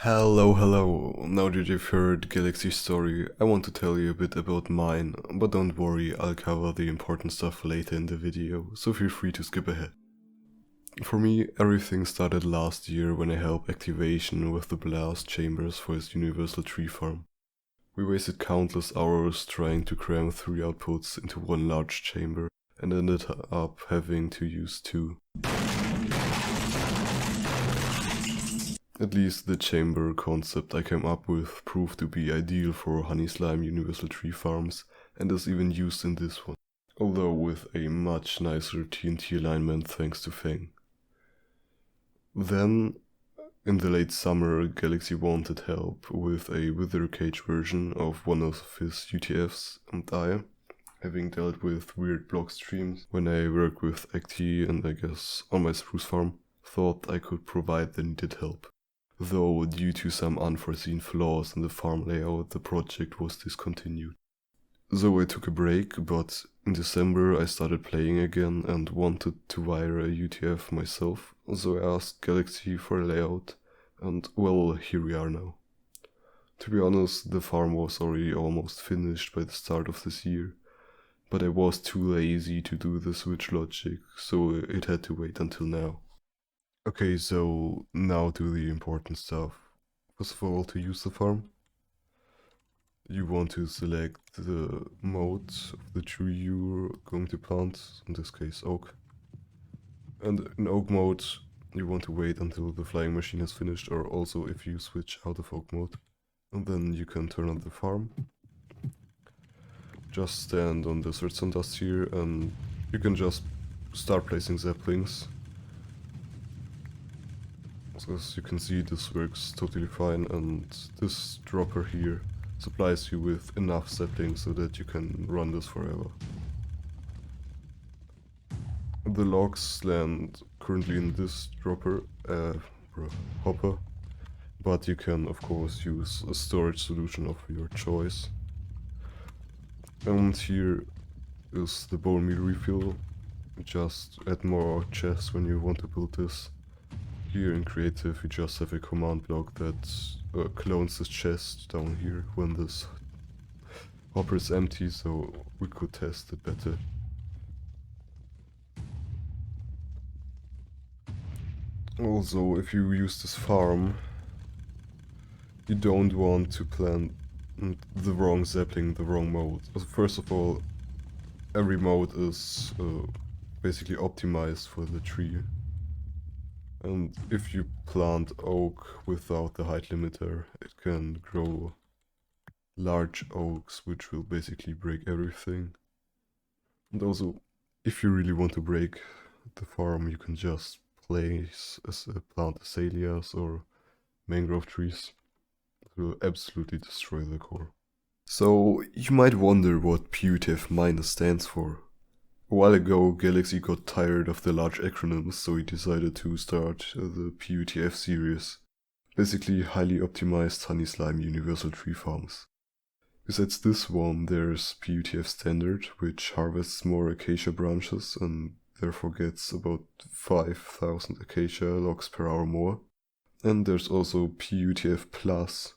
Hello. Now that you've heard Galaxy's story, I want to tell you a bit about mine, but don't worry, I'll cover the important stuff later in the video, so feel free to skip ahead. For me, everything started last year when I helped Activation with the blast chambers for his universal tree farm. We wasted countless hours trying to cram 3 outputs into one large chamber, and ended up having to use 2. At least the chamber concept I came up with proved to be ideal for honey slime universal tree farms, and is even used in this one, although with a much nicer TNT alignment thanks to Fang. Then, in the late summer, Galaxy wanted help with a wither cage version of one of his UTFs, and I, having dealt with weird block streams when I work with Acacia and I guess on my spruce farm, thought I could provide the needed help. Though due to some unforeseen flaws in the farm layout, the project was discontinued. So I took a break, but in December I started playing again and wanted to wire a UTF myself, so I asked Galaxy for a layout, and well, here we are now. To be honest, the farm was already almost finished by the start of this year, but I was too lazy to do the switch logic, so it had to wait until now. Okay, so now to the important stuff. First of all, to use the farm, you want to select the mode of the tree you're going to plant, in this case oak. And in oak mode, you want to wait until the flying machine has finished, or also if you switch out of oak mode. And then you can turn on the farm. Just stand on the redstone dust here and you can just start placing saplings. As you can see, this works totally fine, and this dropper here supplies you with enough saplings so that you can run this forever. The logs land currently in this dropper, hopper, but you can of course use a storage solution of your choice. And here is the bone meal refill. Just add more chests when you want to build this. Here in creative we just have a command block that clones this chest down here when this hopper is empty, so we could test it better. Also, if you use this farm, you don't want to plant the wrong sapling, the wrong mode. First of all, every mode is basically optimized for the tree. And if you plant oak without the height limiter, it can grow large oaks, which will basically break everything. And also, if you really want to break the farm, you can just plant azaleas or mangrove trees. It will absolutely destroy the core. So, you might wonder what PUTF- stands for. A while ago, Galaxy got tired of the large acronyms, so he decided to start the PUTF series. Basically, highly optimized honey slime universal tree farms. Besides this one, there's PUTF Standard, which harvests more acacia branches and therefore gets about 5,000 acacia logs per hour more. And there's also PUTF Plus,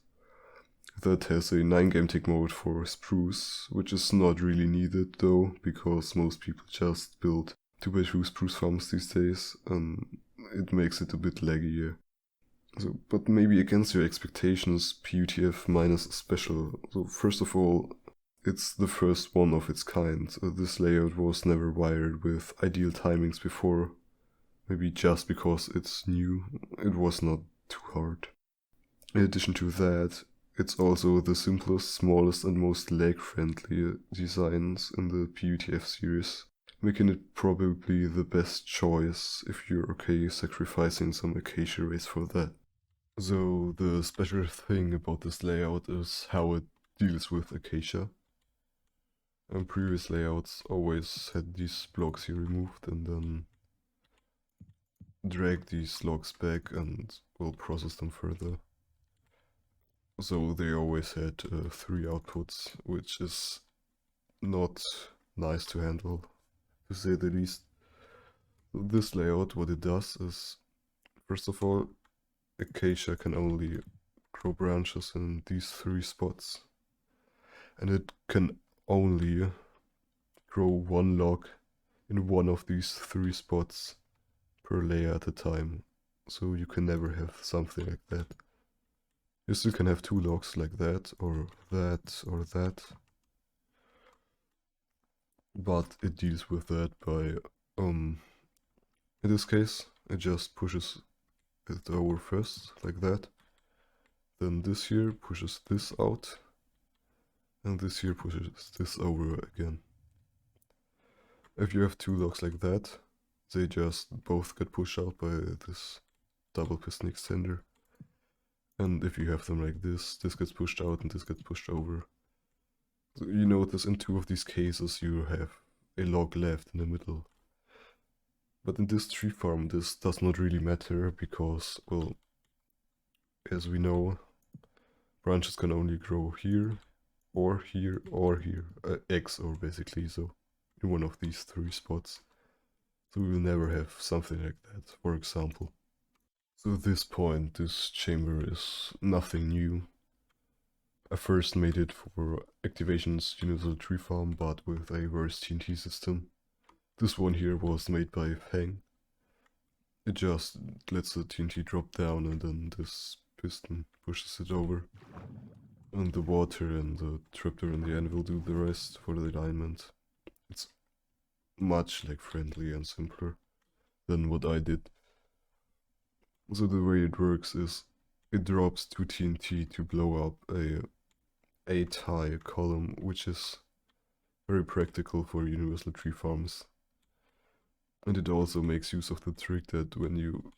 that has a 9-game tick mode for spruce, which is not really needed though, because most people just build 2x2 spruce farms these days, and it makes it a bit laggier. So, but maybe against your expectations, PUTF- is special. So first of all, it's the first one of its kind. This layout was never wired with ideal timings before. Maybe just because it's new, it was not too hard. In addition to that, it's also the simplest, smallest and most lag-friendly designs in the PUTF series, making it probably the best choice if you're okay sacrificing some acacia rays for that. So the special thing about this layout is how it deals with acacia. And previous layouts always had these blocks here removed and then drag these logs back and we'll process them further. So they always had 3 outputs, which is not nice to handle, to say the least. This layout, what it does is, first of all, acacia can only grow branches in these 3 spots, and it can only grow 1 log in one of these 3 spots per layer at a time, so you can never have something like that. You still can have 2 logs like that, or that, or that. But it deals with that by, in this case, it just pushes it over first, like that. Then this here pushes this out, and this here pushes this over again. If you have 2 logs like that, they just both get pushed out by this double piston extender. And if you have them like this gets pushed out and this gets pushed over. So you notice in 2 of these cases you have a log left in the middle. But in this tree farm this does not really matter because, well, as we know, branches can only grow here, or here, or here. X or basically, so in one of these 3 spots. So we will never have something like that, for example. So at this point, this chamber is nothing new. I first made it for Activation's Universal Tree Farm, but with a reverse TNT system. This one here was made by Fang. It just lets the TNT drop down and then this piston pushes it over. And the water and the trapdoor and the end will do the rest for the alignment. It's much like friendly and simpler than what I did. So the way it works is it drops 2 TNT to blow up a 8-high column, which is very practical for universal tree farms. And it also makes use of the trick that when you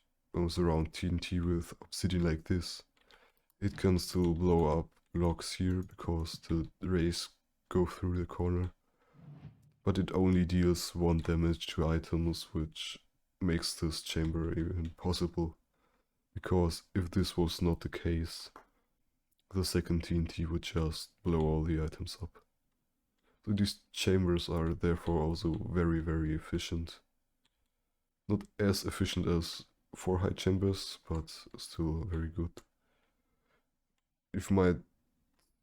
surround TNT with obsidian like this, it can still blow up blocks here because the rays go through the corner. But it only deals 1 damage to items, which makes this chamber even possible. Because if this was not the case, the second TNT would just blow all the items up. So these chambers are therefore also very, very efficient. Not as efficient as 4-high chambers, but still very good. If you might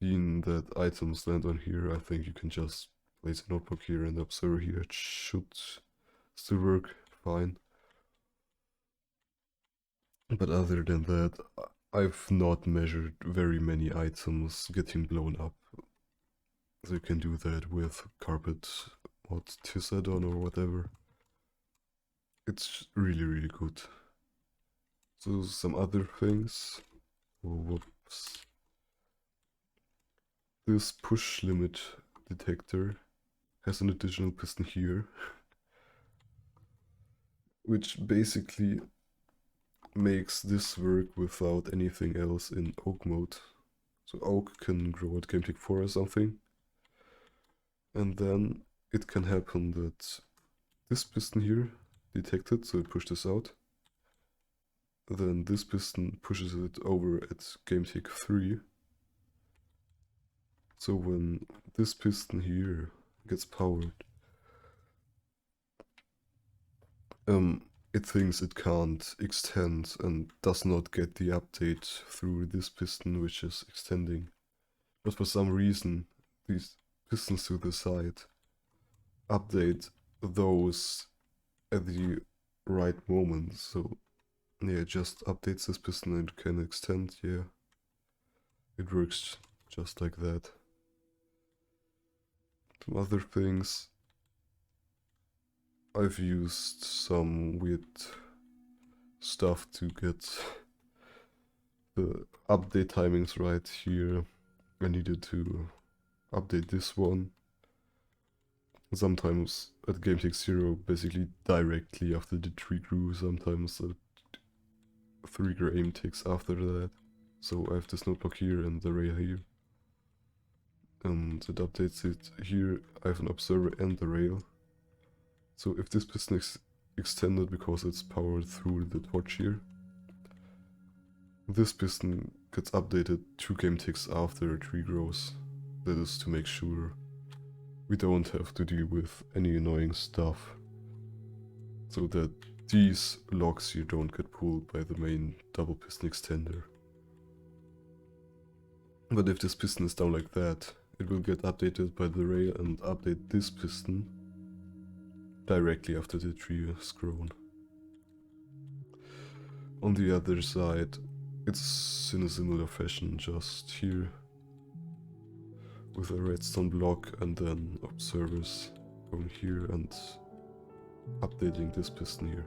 seen that items land on here, I think you can just place a notebook here and the observer here. It should still work fine. But other than that, I've not measured very many items getting blown up. So you can do that with carpet, what, Tisadon or whatever. It's really, really good. So some other things. Oh, whoops. This push limit detector has an additional piston here, which basically makes this work without anything else in oak mode. So oak can grow at GameTech 4 or something, and then it can happen that this piston here detected, so it pushed this out. Then this piston pushes it over at GameTech 3. So when this piston here gets powered, it thinks it can't extend and does not get the update through this piston which is extending. But for some reason, these pistons to the side update those at the right moment. So yeah, it just updates this piston and can extend. Yeah, it works just like that. Some other things, I've used some weird stuff to get the update timings right here. I needed to update this one. Sometimes at GameTech 0, basically directly after the tree grew, sometimes at 3 game ticks after that. So I have this notebook here and the rail here. And it updates it here. I have an observer and the rail. So if this piston is extended because it's powered through the torch here, this piston gets updated 2 game ticks after a tree grows. That is to make sure we don't have to deal with any annoying stuff, so that these logs here don't get pulled by the main double piston extender. But if this piston is down like that, it will get updated by the rail and update this piston directly after the tree has grown. On the other side, it's in a similar fashion, just here with a redstone block and then observers going here and updating this piston here.